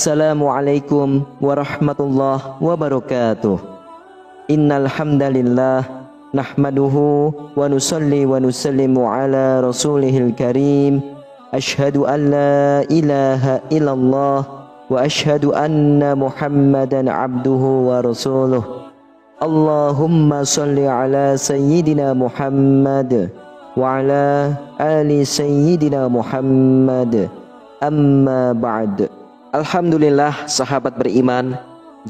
Assalamualaikum warahmatullahi wabarakatuh. Innal hamdalillah nahmaduhu wa nusalli wa nusallimu ala rasulihil karim. Asyhadu an la ilaha illallah wa asyhadu anna Muhammadan abduhu wa rasuluh. Allahumma salli ala sayyidina Muhammad wa ala ali sayyidina Muhammad. Amma ba'd. Alhamdulillah sahabat beriman,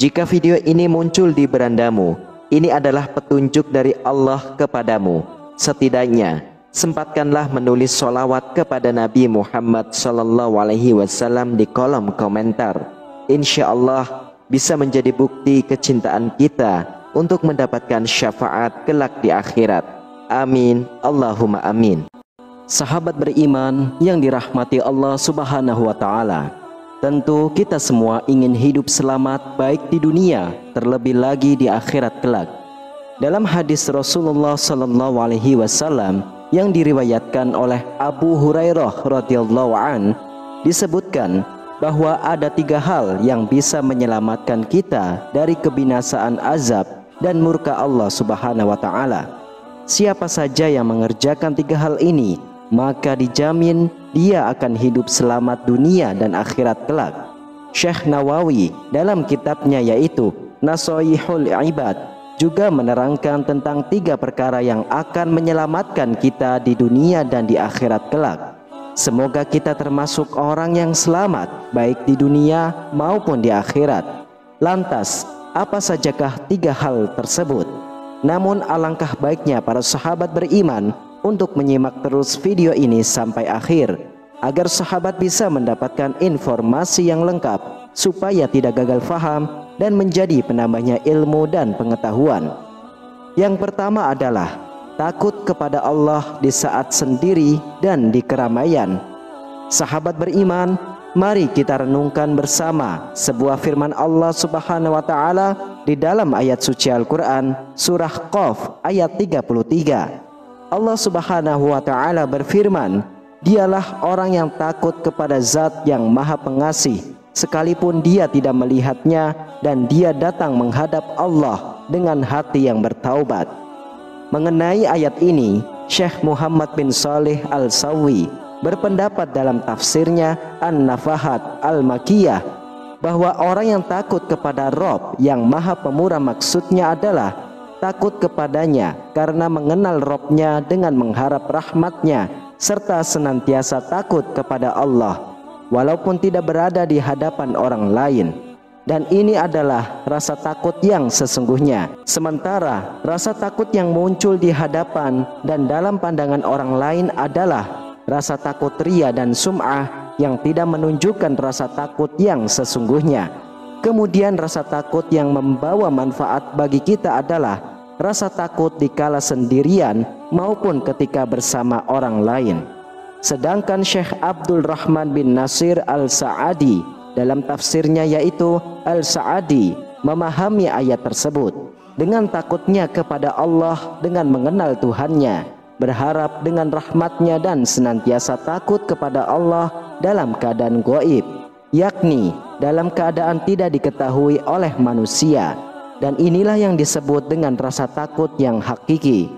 jika video ini muncul di berandamu, ini adalah petunjuk dari Allah kepadamu. Setidaknya sempatkanlah menulis sholawat kepada Nabi Muhammad SAW di kolom komentar. Insya Allah bisa menjadi bukti kecintaan kita untuk mendapatkan syafaat kelak di akhirat. Amin, Allahumma amin. Sahabat beriman yang dirahmati Allah Subhanahu wa Ta'ala, tentu kita semua ingin hidup selamat baik di dunia, terlebih lagi di akhirat kelak. Dalam hadis Rasulullah SAW yang diriwayatkan oleh Abu Hurairah radhiyallahu an, disebutkan bahwa ada 3 hal yang bisa menyelamatkan kita dari kebinasaan azab dan murka Allah Subhanahu wa Ta'ala. Siapa saja yang mengerjakan 3 hal ini, maka dijamin dia akan hidup selamat dunia dan akhirat kelak. Syekh Nawawi dalam kitabnya yaitu Nasoihul Ibad juga menerangkan tentang 3 perkara yang akan menyelamatkan kita di dunia dan di akhirat kelak. Semoga kita termasuk orang yang selamat baik di dunia maupun di akhirat. Lantas, apa sajakah 3 hal tersebut? Namun alangkah baiknya para sahabat beriman untuk menyimak terus video ini sampai akhir, agar sahabat bisa mendapatkan informasi yang lengkap supaya tidak gagal faham dan menjadi penambahnya ilmu dan pengetahuan. Yang pertama adalah takut kepada Allah di saat sendiri dan di keramaian. Sahabat beriman, mari kita renungkan bersama sebuah firman Allah Subhanahu wa Ta'ala di dalam ayat suci Al-Quran surah Qaf ayat 33. Allah Subhanahu wa Ta'ala berfirman, dialah orang yang takut kepada Zat yang Maha Pengasih, sekalipun dia tidak melihatnya, dan dia datang menghadap Allah dengan hati yang bertaubat. Mengenai ayat ini, Syekh Muhammad bin Shalih Al-Sawi berpendapat dalam tafsirnya An-Nafahat Al-Makiyah bahwa orang yang takut kepada Rob yang Maha Pemurah maksudnya adalah takut kepadanya karena mengenal Robnya dengan mengharap rahmatnya, serta senantiasa takut kepada Allah walaupun tidak berada di hadapan orang lain. Dan ini adalah rasa takut yang sesungguhnya. Sementara rasa takut yang muncul di hadapan dan dalam pandangan orang lain adalah rasa takut ria dan sum'ah yang tidak menunjukkan rasa takut yang sesungguhnya. Kemudian rasa takut yang membawa manfaat bagi kita adalah rasa takut dikala sendirian maupun ketika bersama orang lain. Sedangkan Syekh Abdul Rahman bin Nasir Al-Sa'adi dalam tafsirnya yaitu Al-Sa'adi memahami ayat tersebut dengan takutnya kepada Allah dengan mengenal Tuhannya, berharap dengan rahmatnya dan senantiasa takut kepada Allah dalam keadaan gaib, yakni dalam keadaan tidak diketahui oleh manusia. Dan inilah yang disebut dengan rasa takut yang hakiki.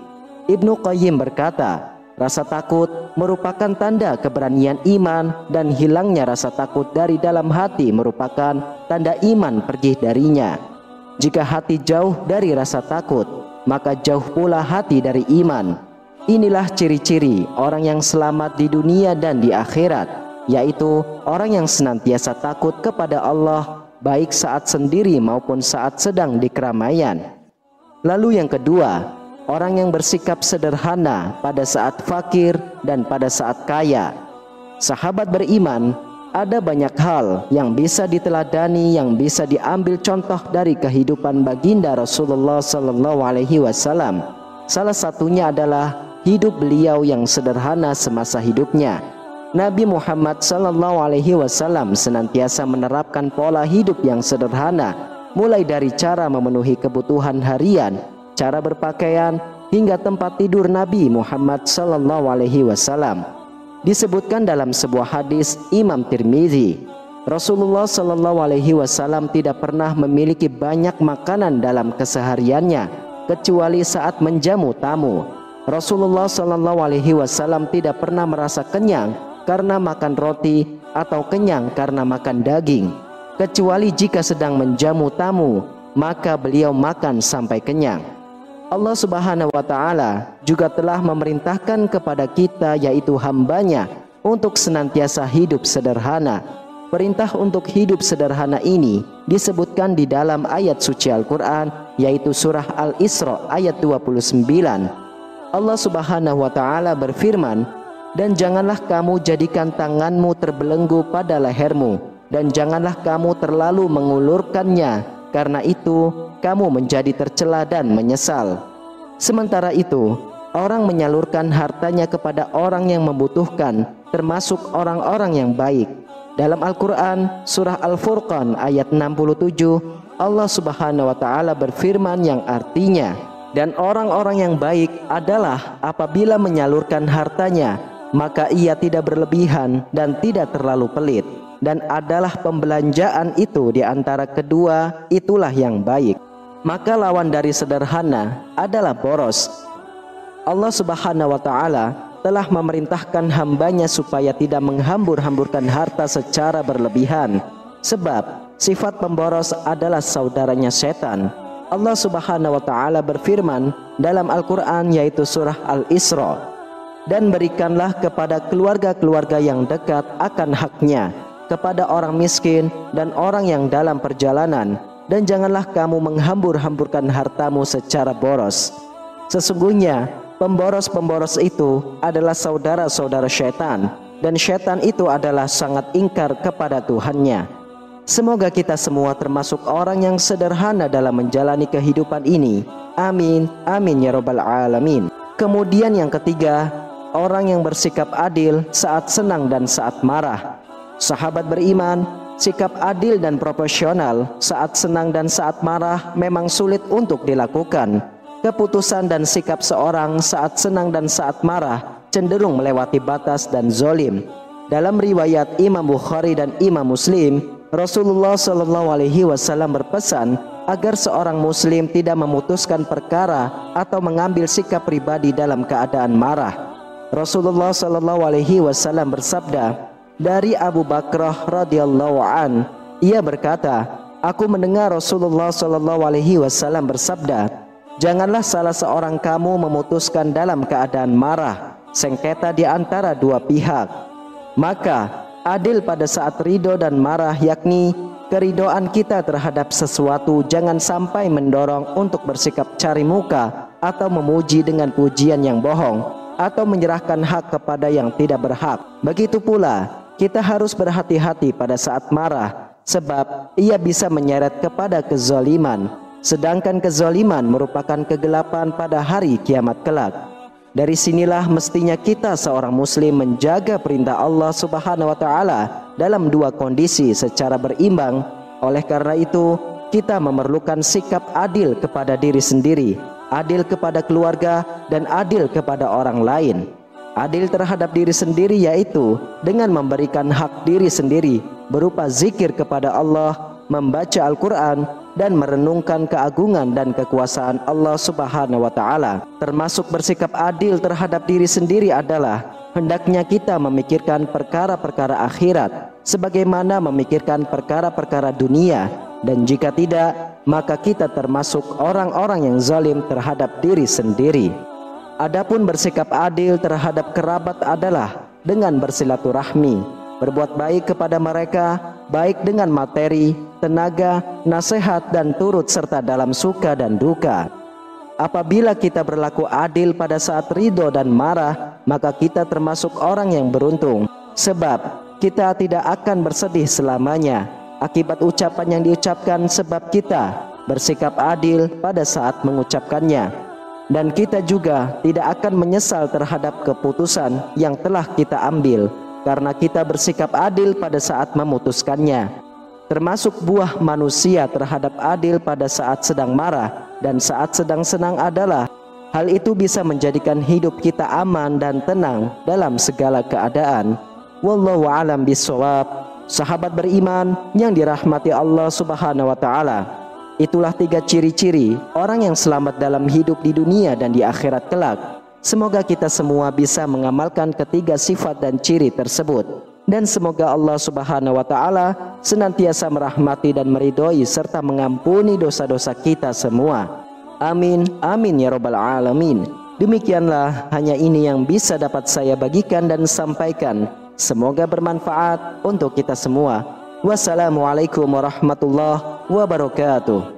Ibnu Qayyim berkata, rasa takut merupakan tanda keberanian iman, dan hilangnya rasa takut dari dalam hati merupakan tanda iman pergi darinya. Jika hati jauh dari rasa takut, maka jauh pula hati dari iman. Inilah ciri-ciri orang yang selamat di dunia dan di akhirat, yaitu orang yang senantiasa takut kepada Allah baik saat sendiri maupun saat sedang di keramaian. Lalu yang kedua, orang yang bersikap sederhana pada saat fakir dan pada saat kaya. Sahabat beriman, ada banyak hal yang bisa diteladani, yang bisa diambil contoh dari kehidupan baginda Rasulullah SAW. Salah satunya adalah hidup beliau yang sederhana semasa hidupnya. Nabi Muhammad SAW senantiasa menerapkan pola hidup yang sederhana, mulai dari cara memenuhi kebutuhan harian, cara berpakaian, hingga tempat tidur Nabi Muhammad SAW. Disebutkan dalam sebuah hadis Imam Tirmizi, Rasulullah Shallallahu Alaihi Wasallam tidak pernah memiliki banyak makanan dalam kesehariannya kecuali saat menjamu tamu. Rasulullah Shallallahu Alaihi Wasallam tidak pernah merasa kenyang karena makan roti atau kenyang karena makan daging, kecuali jika sedang menjamu tamu, maka beliau makan sampai kenyang. Allah Subhanahu wa Ta'ala juga telah memerintahkan kepada kita, yaitu hambanya, untuk senantiasa hidup sederhana. Perintah untuk hidup sederhana ini disebutkan di dalam ayat suci Al-Quran, yaitu surah Al-Isra ayat 29. Allah Subhanahu wa Ta'ala berfirman, "Dan janganlah kamu jadikan tanganmu terbelenggu pada lehermu, dan janganlah kamu terlalu mengulurkannya, karena itu kamu menjadi tercela dan menyesal." Sementara itu, orang menyalurkan hartanya kepada orang yang membutuhkan, termasuk orang-orang yang baik. Dalam Al-Quran surah Al-Furqan ayat 67, Allah Subhanahu wa Ta'ala berfirman yang artinya, "Dan orang-orang yang baik adalah apabila menyalurkan hartanya, maka ia tidak berlebihan dan tidak terlalu pelit, dan adalah pembelanjaan itu di antara kedua, itulah yang baik." Maka lawan dari sederhana adalah boros. Allah Subhanahu wa Ta'ala telah memerintahkan hambanya supaya tidak menghambur-hamburkan harta secara berlebihan, sebab sifat pemboros adalah saudaranya setan. Allah Subhanahu wa Ta'ala berfirman dalam Al-Quran, yaitu surah Al-Isra, "Dan berikanlah kepada keluarga-keluarga yang dekat akan haknya, kepada orang miskin dan orang yang dalam perjalanan, dan janganlah kamu menghambur-hamburkan hartamu secara boros. Sesungguhnya pemboros-pemboros itu adalah saudara-saudara syaitan, dan syaitan itu adalah sangat ingkar kepada Tuhannya." Semoga kita semua termasuk orang yang sederhana dalam menjalani kehidupan ini. Amin, amin ya rabbal alamin. Kemudian yang ketiga, orang yang bersikap adil saat senang dan saat marah. Sahabat beriman, sikap adil dan proporsional saat senang dan saat marah memang sulit untuk dilakukan. Keputusan dan sikap seorang saat senang dan saat marah cenderung melewati batas dan zolim. Dalam riwayat Imam Bukhari dan Imam Muslim, Rasulullah Shallallahu Alaihi Wasallam berpesan agar seorang Muslim tidak memutuskan perkara atau mengambil sikap pribadi dalam keadaan marah. Rasulullah Shallallahu Alaihi Wasallam bersabda dari Abu Bakrah radhiyallahu an, ia berkata, "Aku mendengar Rasulullah Shallallahu Alaihi Wasallam bersabda, janganlah salah seorang kamu memutuskan dalam keadaan marah, sengketa di antara dua pihak. Maka adil pada saat ridho dan marah, yakni keridoan kita terhadap sesuatu jangan sampai mendorong untuk bersikap cari muka atau memuji dengan pujian yang bohong, atau menyerahkan hak kepada yang tidak berhak. Begitu pula kita harus berhati-hati pada saat marah, sebab ia bisa menyeret kepada kezaliman, sedangkan kezaliman merupakan kegelapan pada hari kiamat kelak. Dari sinilah mestinya kita seorang muslim menjaga perintah Allah Subhanahu wa Ta'ala dalam dua kondisi secara berimbang. Oleh karena itu, kita memerlukan sikap adil kepada diri sendiri, adil kepada keluarga, dan adil kepada orang lain. Adil terhadap diri sendiri yaitu dengan memberikan hak diri sendiri berupa zikir kepada Allah, membaca Al-Quran, dan merenungkan keagungan dan kekuasaan Allah Subhanahu wa Ta'ala. Termasuk bersikap adil terhadap diri sendiri adalah hendaknya kita memikirkan perkara-perkara akhirat sebagaimana memikirkan perkara-perkara dunia, dan jika tidak, maka kita termasuk orang-orang yang zalim terhadap diri sendiri. Adapun bersikap adil terhadap kerabat adalah dengan bersilaturahmi, berbuat baik kepada mereka, baik dengan materi, tenaga, nasihat, dan turut serta dalam suka dan duka. Apabila kita berlaku adil pada saat ridho dan marah, maka kita termasuk orang yang beruntung, sebab kita tidak akan bersedih selamanya akibat ucapan yang diucapkan, sebab kita bersikap adil pada saat mengucapkannya. Dan kita juga tidak akan menyesal terhadap keputusan yang telah kita ambil, karena kita bersikap adil pada saat memutuskannya. Termasuk buah manusia terhadap adil pada saat sedang marah dan saat sedang senang adalah hal itu bisa menjadikan hidup kita aman dan tenang dalam segala keadaan. Wallahu a'lam bishawab. Sahabat beriman yang dirahmati Allah Subhanahu wa taala, itulah 3 ciri-ciri orang yang selamat dalam hidup di dunia dan di akhirat kelak. Semoga kita semua bisa mengamalkan ketiga sifat dan ciri tersebut, dan semoga Allah Subhanahu wa taala senantiasa merahmati dan meridhoi serta mengampuni dosa-dosa kita semua. Amin, amin ya rabbal alamin. Demikianlah hanya ini yang bisa dapat saya bagikan dan sampaikan. Semoga bermanfaat untuk kita semua. Wassalamualaikum warahmatullahi wabarakatuh.